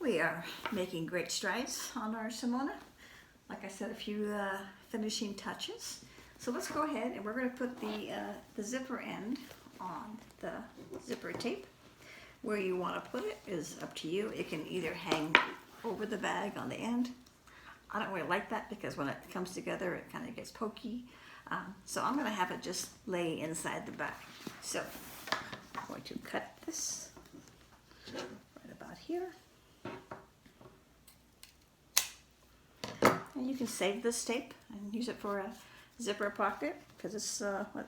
We are making great strides on our Simona. Like I said, a few finishing touches. So let's go ahead and we're going to put the zipper end on the zipper tape. Where you want to put it is up to you. It can either hang over the bag on the end. I don't really like that because when it comes together it kind of gets pokey. So I'm going to have it just lay inside the bag. So I'm going to cut this right about here. And you can save this tape and use it for a zipper pocket because it's what, 1,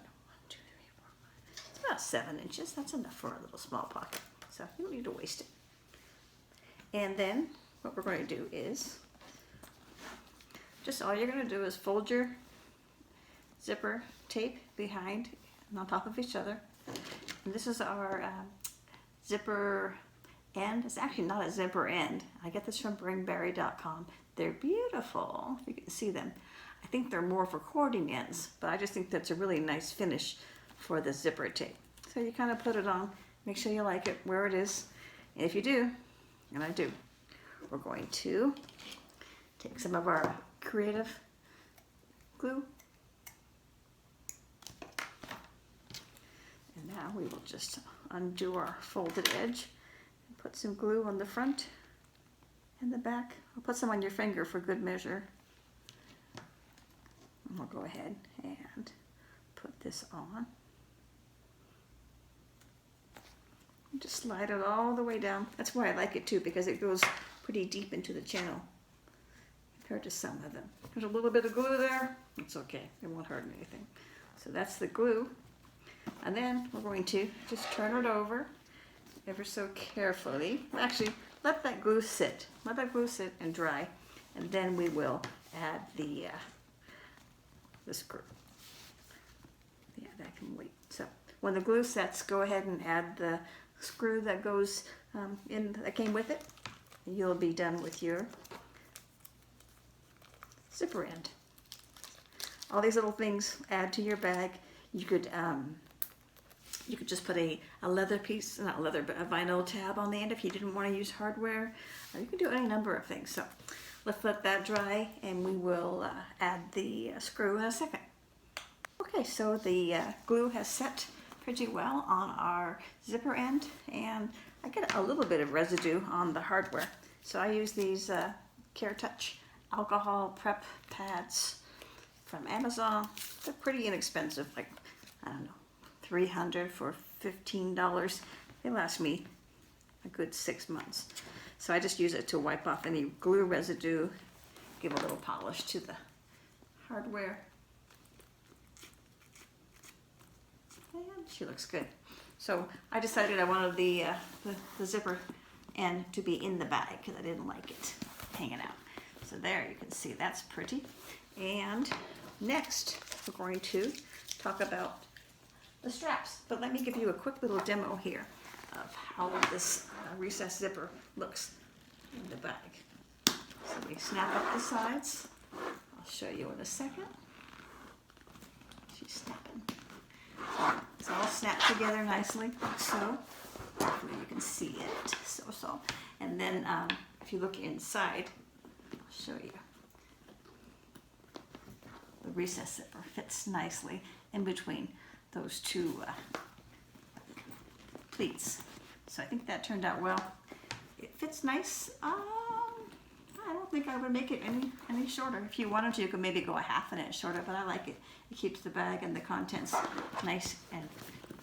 2, 3, 4, 5. It's about 7 inches. That's enough for a little small pocket. So you don't need to waste it. And then what we're going to do is just all you're going to do is fold your zipper tape behind and on top of each other. And this is our zipper end. It's actually not a zipper end. I get this from bringberry.com. They're beautiful, if you can see them. I think they're more for cording ends, but I just think that's a really nice finish for the zipper tape. So you kind of put it on, make sure you like it where it is. And if you do, and I do, we're going to take some of our creative glue. And now we will just undo our folded edge and put some glue on the front and the back. I'll put some on your finger for good measure. And we'll go ahead and put this on. And just slide it all the way down. That's why I like it too, because it goes pretty deep into the channel compared to some of them. There's a little bit of glue there. It's okay. It won't hurt anything. So that's the glue. And then we're going to just turn it over ever so carefully. Actually, let that glue sit. Let that glue sit and dry, and then we will add the screw. Yeah, that can wait. So when the glue sets, go ahead and add the screw that goes that came with it. And you'll be done with your zipper end. All these little things add to your bag. You could just put a leather piece, not leather, but a vinyl tab on the end if you didn't want to use hardware. You can do any number of things. So let's let that dry and we will add the screw in a second. Okay, so the glue has set pretty well on our zipper end, and I get a little bit of residue on the hardware. So I use these Care Touch alcohol prep pads from Amazon. They're pretty inexpensive, like, I don't know, $300 for $15. They last me a good 6 months. So I just use it to wipe off any glue residue, give a little polish to the hardware. And she looks good. So I decided I wanted the zipper end to be in the bag because I didn't like it hanging out. So there you can see that's pretty. And next we're going to talk about the straps, but let me give you a quick little demo here of how this recessed zipper looks in the bag. So we snap up the sides. I'll show you in a second. She's snapping. So it's all snapped together nicely, like so. Hopefully you can see it. So. And then if you look inside, I'll show you. The recessed zipper fits nicely in between those two pleats. So I think that turned out well. It fits nice. I don't think I would make it any shorter. If you wanted to, you could maybe go a ½ an inch shorter, but I like it. It keeps the bag and the contents nice and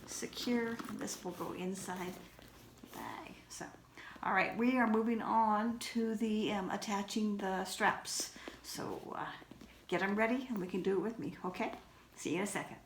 secure. And this will go inside the bag. So, all right, we are moving on to the attaching the straps. So get them ready and we can do it with me, okay? See you in a second.